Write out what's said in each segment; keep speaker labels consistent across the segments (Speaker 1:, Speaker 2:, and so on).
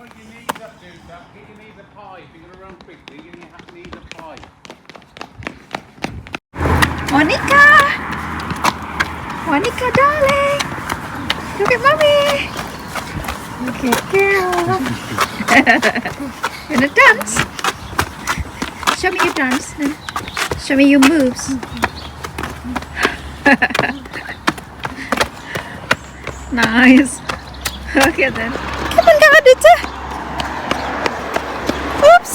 Speaker 1: Monica, Monica, darling, look at mommy. Okay, girl. You wanna dance? Show me your dance. Show me your moves. Nice. Okay then. Come on, come on, Duca. Oops.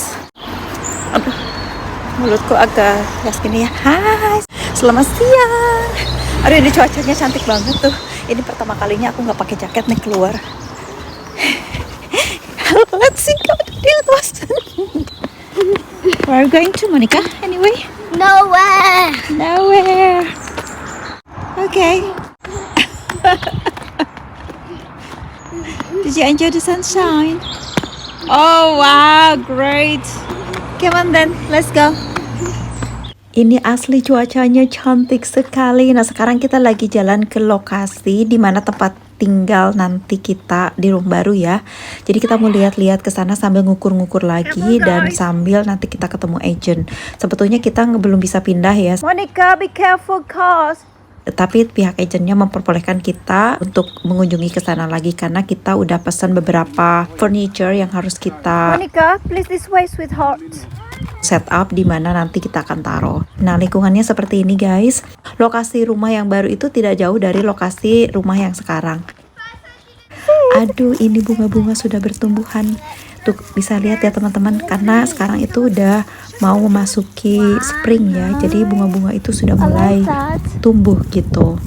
Speaker 1: Aduh, mulutku agak gas gini ya. Hai, selamat siang. Aduh, ini cuacanya cantik banget tuh. Ini pertama kalinya aku nggak pakai jaket nih keluar. Let's see, go to the atas. Where are you going to, Monica? Anyway?
Speaker 2: Nowhere.
Speaker 1: Nowhere. Okay. Did you enjoy the sunshine? Oh wow, great. Come on then, let's go. Ini asli cuacanya cantik sekali. Nah, sekarang kita lagi jalan ke lokasi di mana tempat tinggal nanti kita di rumah baru ya. Jadi kita mau lihat-lihat ke sana sambil ngukur-ngukur lagi dan sambil nanti kita ketemu agent. Sebetulnya kita belum bisa pindah ya. Monica, be careful cause. Tapi pihak agentnya memperbolehkan kita untuk mengunjungi ke sana lagi karena kita udah pesan beberapa furniture yang harus kita Monica, please this way sweetheart. Set up di mana nanti kita akan taruh. Nah, lingkungannya seperti ini guys. Lokasi rumah yang baru itu tidak jauh dari lokasi rumah yang sekarang. Aduh, ini bunga-bunga sudah bertumbuhan. Tuh bisa lihat ya teman-teman, karena sekarang itu udah mau memasuki spring ya. Jadi bunga-bunga itu sudah mulai tumbuh gitu.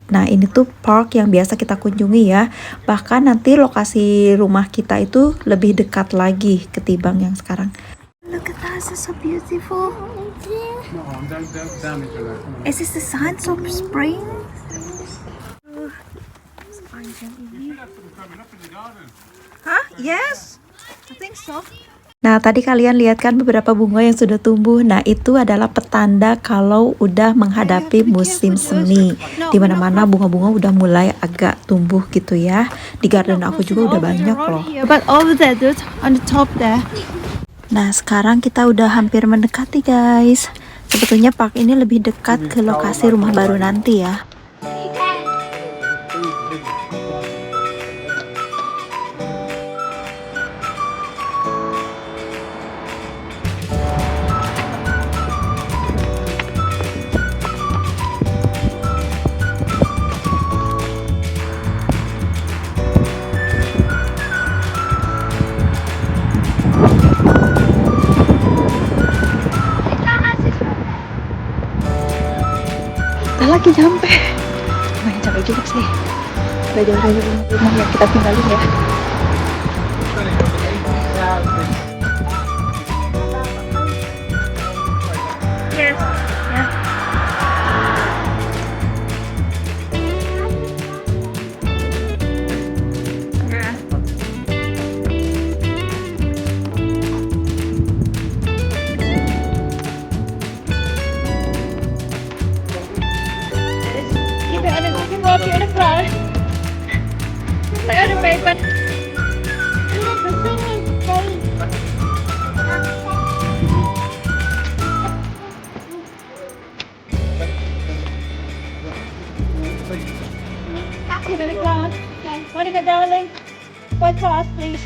Speaker 1: Nah, ini tuh park yang biasa kita kunjungi ya. Bahkan nanti lokasi rumah kita itu lebih dekat lagi ketimbang yang sekarang. Look at that, it's so beautiful. Is this the signs of spring? Sepanjang ini. Hah? Yes, I think so. Nah, tadi kalian lihat kan beberapa bunga yang sudah tumbuh. Nah, itu adalah petanda kalau udah menghadapi musim semi. Di mana-mana bunga-bunga udah mulai agak tumbuh gitu ya. Di garden aku juga udah banyak loh.
Speaker 2: But over there, dude, on the top there.
Speaker 1: Nah, sekarang kita udah hampir mendekati guys. Sebetulnya park ini lebih dekat ke lokasi rumah baru nanti ya. Lagi nyampe, lumayan capek juga sih. Udah jauh dari rumah yang kita tinggalin ya. Yes, yeah. Monica, darling, white sauce, please.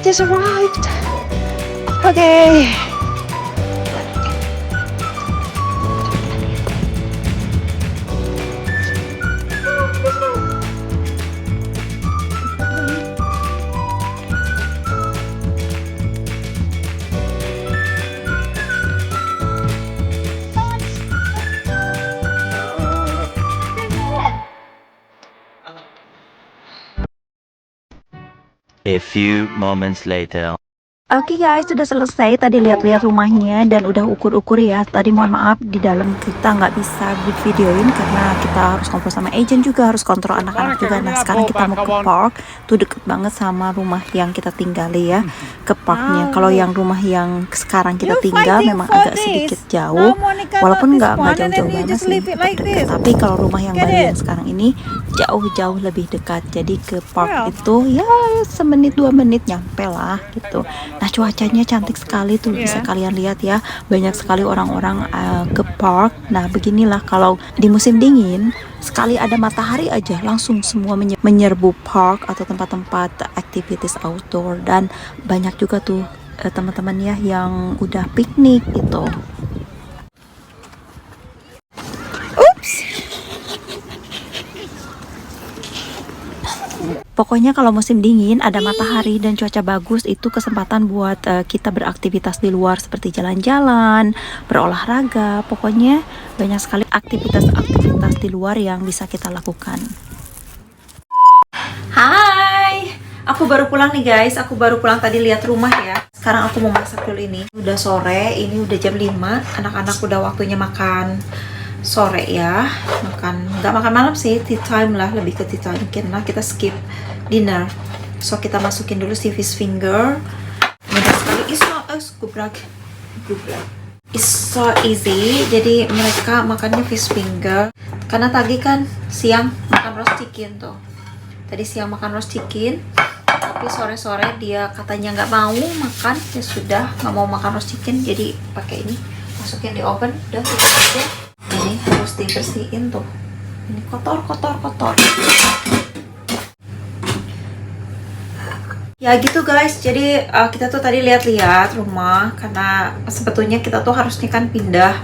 Speaker 1: Just arrived. Okay.
Speaker 3: A few moments later.
Speaker 1: Oke guys, sudah selesai. Tadi lihat-lihat rumahnya dan udah ukur-ukur ya. Tadi mohon maaf di dalam kita nggak bisa videoin karena kita harus ngobrol sama agent juga, harus kontrol anak-anak juga. Nah sekarang kita mau ke park. Tuh deket banget sama rumah yang kita tinggali ya, ke parknya. Kalau yang rumah yang sekarang kita tinggal memang agak sedikit jauh, walaupun nggak jauh-jauh banget sih, tetap dekat. Tapi kalau rumah yang baru yang sekarang ini jauh-jauh lebih dekat. Jadi ke park itu ya semenit 2 menit nyampe lah gitu. Nah cuacanya cantik sekali tuh, bisa kalian lihat ya, banyak sekali orang-orang ke park. Nah beginilah kalau di musim dingin, sekali ada matahari aja langsung semua menyerbu park atau tempat-tempat aktivitas outdoor. Dan banyak juga tuh teman-teman ya yang udah piknik gitu. Pokoknya kalau musim dingin ada matahari dan cuaca bagus, itu kesempatan buat kita beraktivitas di luar seperti jalan-jalan, berolahraga. Pokoknya banyak sekali aktivitas-aktivitas di luar yang bisa kita lakukan. Hai, aku baru pulang nih guys. Aku baru pulang tadi lihat rumah ya. Sekarang aku mau masak dulu ini. Udah sore, ini udah jam 5. Anak-anak udah waktunya makan sore ya, nggak makan malam sih, tea time lah, lebih ke tea time. Mungkin lah kita skip dinner. So kita masukin dulu si fish finger. Mudah sekali, it's so easy. Jadi mereka makannya fish finger karena tadi kan siang makan roast chicken tuh. Tadi siang makan roast chicken, tapi sore-sore dia katanya nggak mau makan, ya sudah nggak mau makan roast chicken, jadi pakai ini, masukin di oven, udah gitu aja. Ini harus dibersihin tuh, ini kotor. Ya gitu guys, jadi kita tuh tadi lihat-lihat rumah, karena sebetulnya kita tuh harusnya kan pindah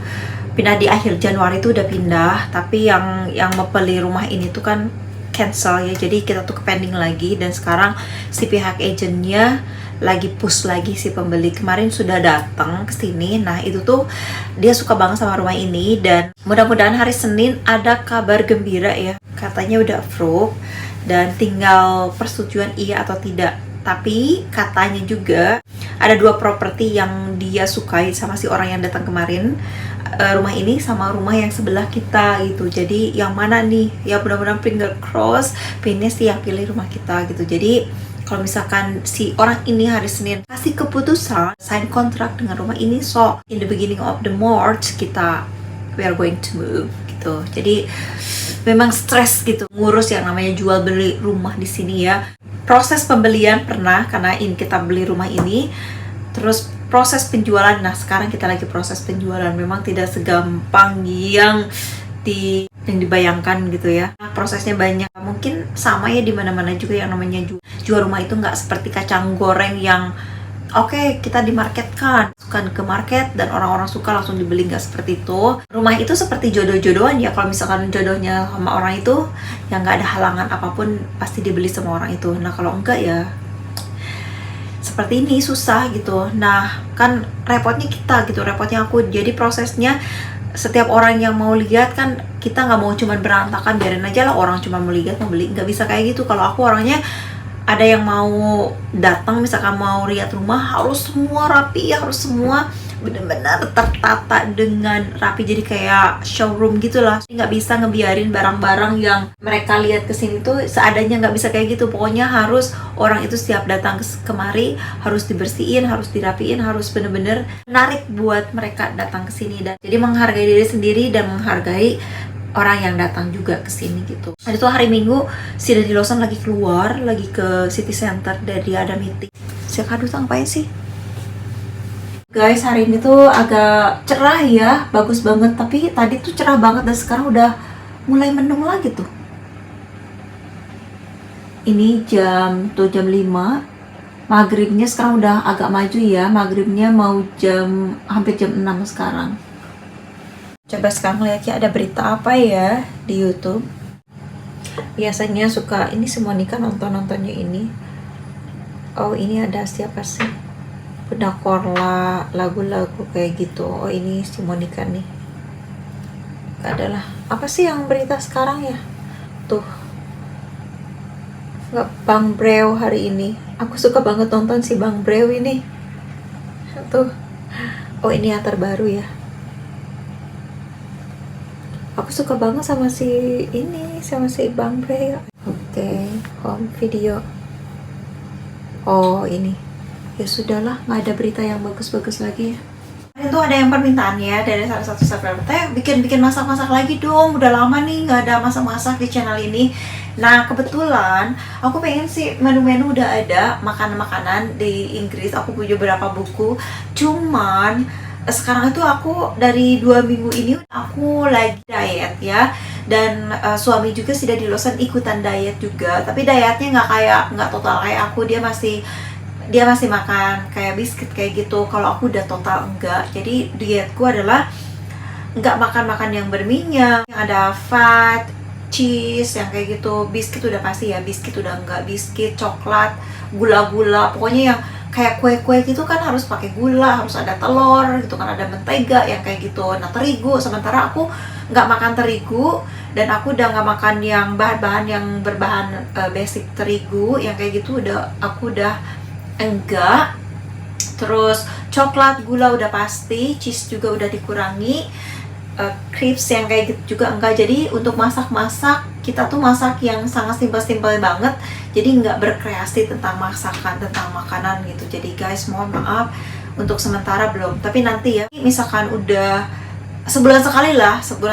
Speaker 1: di akhir Januari tuh udah pindah, tapi yang membeli rumah ini tuh kan cancel ya, jadi kita tuh ke pending lagi. Dan sekarang si pihak agentnya lagi push lagi si pembeli. Kemarin sudah datang ke sini. Nah itu tuh dia suka banget sama rumah ini, dan mudah-mudahan hari Senin ada kabar gembira ya, katanya udah approve dan tinggal persetujuan iya atau tidak. Tapi katanya juga ada 2 properti yang dia sukai sama si orang yang datang kemarin, rumah ini sama rumah yang sebelah kita gitu. Jadi yang mana nih ya, mudah-mudahan finger cross pinnya sih yang pilih rumah kita gitu. Jadi kalau misalkan si orang ini hari Senin kasih keputusan sign kontrak dengan rumah ini, so in the beginning of the March we are going to move gitu. Jadi memang stres gitu ngurus yang namanya jual beli rumah di sini ya. Proses pembelian pernah, karena ini kita beli rumah ini, terus proses penjualan. Nah sekarang kita lagi proses penjualan. Memang tidak segampang yang dibayangkan gitu ya. Prosesnya banyak, mungkin sama ya di mana-mana juga yang namanya jual rumah itu nggak seperti kacang goreng yang oke, kita dimarketkan, sukan ke market dan orang-orang suka langsung dibeli, nggak seperti itu. Rumah itu seperti jodoh-jodohan ya, kalau misalkan jodohnya sama orang itu yang nggak ada halangan apapun pasti dibeli sama orang itu. Nah kalau enggak ya seperti ini, susah gitu. Nah kan repotnya kita gitu, repotnya aku. Jadi prosesnya setiap orang yang mau lihat kan, kita nggak mau cuman berantakan, biarin aja lah orang cuma mau lihat, mau beli, nggak bisa kayak gitu. Kalau aku orangnya, ada yang mau datang misalkan mau lihat rumah, harus semua rapi ya, harus semua benar-benar tertata dengan rapi, jadi kayak showroom gitulah. Nggak bisa ngebiarin barang-barang yang mereka lihat kesini tuh seadanya, nggak bisa kayak gitu. Pokoknya harus orang itu setiap datang kemari harus dibersihin, harus dirapiin, harus bener-bener menarik buat mereka datang ke sini. Dan jadi menghargai diri sendiri dan menghargai orang yang datang juga ke sini gitu. Ada tuh hari Minggu si Daddy Lawson lagi keluar, lagi ke city center, dari ada meeting. Si Kadu tuh ngapain sih? Guys, hari ini tuh agak cerah ya, bagus banget. Tapi tadi tuh cerah banget dan sekarang udah mulai mendung lagi tuh. Ini jam 5. Maghribnya sekarang udah agak maju ya. Maghribnya mau hampir jam 6 sekarang. Coba sekarang lihat ya, ada berita apa ya di YouTube. Biasanya suka ini semua nikah nontonnya ini. Oh ini ada siapa sih? Bunda Korla, lagu-lagu kayak gitu. Oh ini si Monica nih. Gak ada lah. Apa sih yang berita sekarang ya? Tuh. Nggak, Bang Breo hari ini. Aku suka banget nonton si Bang Breo ini. Tuh. Oh, ini yang terbaru ya. Aku suka banget sama si Bang Bre. Oke, home video. Oh, ini. Ya sudahlah, nggak ada berita yang bagus-bagus lagi ya. Itu ada yang permintaan ya dari salah satu subscriber, teh bikin masak-masak lagi dong, udah lama nih nggak ada masak-masak di channel ini. Nah kebetulan aku pengen sih menu-menu udah ada, makanan-makanan di Inggris, aku punya beberapa buku. Cuman sekarang itu aku dari 2 minggu ini aku lagi diet ya, dan suami juga sudah di Lausanne ikutan diet juga, tapi dietnya nggak total kayak aku, dia masih makan kayak biskuit kayak gitu. Kalau aku udah total enggak. Jadi dietku adalah enggak makan yang berminyak, yang ada fat, cheese, yang kayak gitu. Biskuit udah pasti ya, biskuit udah enggak, biskuit, coklat, gula-gula, pokoknya yang kayak kue-kue gitu kan harus pakai gula, harus ada telur gitu kan, ada mentega yang kayak gitu. Nah terigu, sementara aku nggak makan terigu, dan aku udah nggak makan yang bahan-bahan yang berbahan basic terigu yang kayak gitu, aku udah enggak. Terus coklat, gula udah pasti, cheese juga udah dikurangi, crisps yang kayak gitu juga enggak. Jadi untuk masak-masak kita tuh masak yang sangat simpel-simpel banget, jadi nggak berkreasi tentang masakan, tentang makanan gitu. Jadi guys, mohon maaf untuk sementara belum, tapi nanti ya misalkan udah sebulan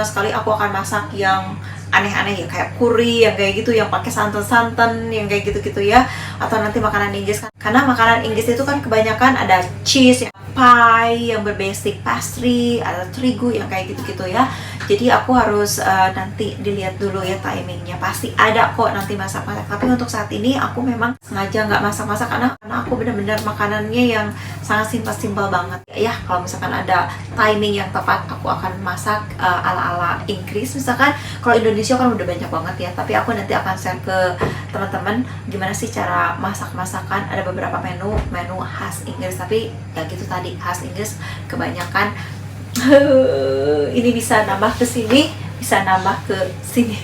Speaker 1: sekali aku akan masak yang aneh-aneh ya, kayak curry yang kayak gitu, yang pakai santan-santan yang kayak gitu-gitu ya. Atau nanti makanan Inggris kan, karena makanan Inggris itu kan kebanyakan ada cheese, pie yang berbasic pastry, ada terigu yang kayak gitu-gitu ya. Jadi aku harus nanti dilihat dulu ya timingnya, pasti ada kok nanti masak-masak. Tapi untuk saat ini aku memang sengaja nggak masak-masak karena aku benar-benar makanannya yang sangat simpel-simpel banget ya. Kalau misalkan ada timing yang tepat, aku akan masak ala-ala Inggris. Misalkan kalau Indonesia kan udah banyak banget ya, tapi aku nanti akan share ke teman-teman gimana sih cara masak-masakan. Ada beberapa menu khas Inggris, tapi ya gitu tadi, khas Inggris kebanyakan. Ini bisa nambah ke sini, bisa nambah ke sini.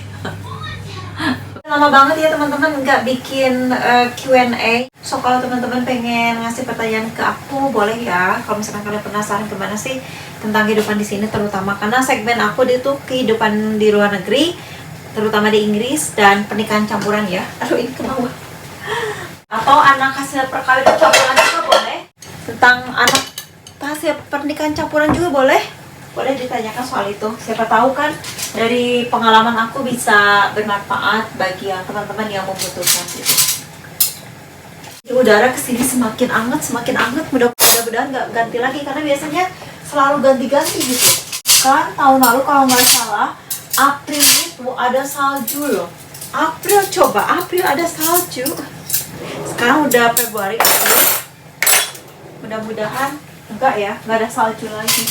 Speaker 1: Lama banget ya teman-teman nggak bikin Q&A. So kalau teman-teman pengen ngasih pertanyaan ke aku, boleh ya. Kalau misalkan kalian penasaran gimana sih tentang kehidupan di sini, terutama karena segmen aku itu kehidupan di luar negeri, terutama di Inggris, dan pernikahan campuran ya. Aduh, ini kemauan. Atau anak hasil perkawinan campuran juga boleh. Tentang anak hasil pernikahan campuran juga boleh ditanyakan soal itu. Siapa tahu kan dari pengalaman aku bisa bermanfaat bagi yang teman-teman yang membutuhkan gitu. Udara kesini semakin anget, mudah-mudahan nggak ganti lagi, karena biasanya selalu ganti-ganti gitu kan. Tahun lalu kalau nggak salah April itu ada salju loh. April ada salju. Sekarang udah Februari, mudah-mudahan enggak ya, nggak ada salju lagi.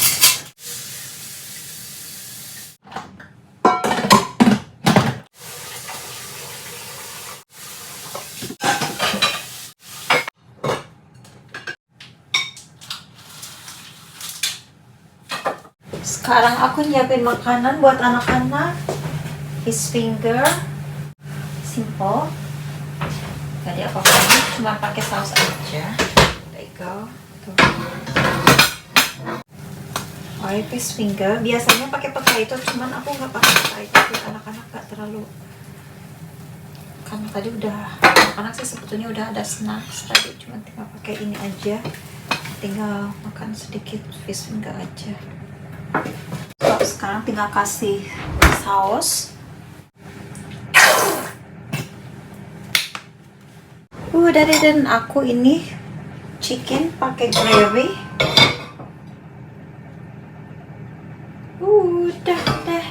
Speaker 1: Sekarang aku nyiapin makanan buat anak-anak. Fish finger, simple, gak ada apa-apa, cuma pakai saus aja. There you go. Fish finger biasanya pakai potato, cuman aku nggak pakai potato biar anak-anak nggak terlalu, karena tadi udah anak-anak sih sebetulnya udah ada snacks tadi, cuma tinggal pakai ini aja, tinggal makan sedikit fish finger aja. So, sekarang tinggal kasih saus. Dan aku ini chicken pakai gravy. Udah deh.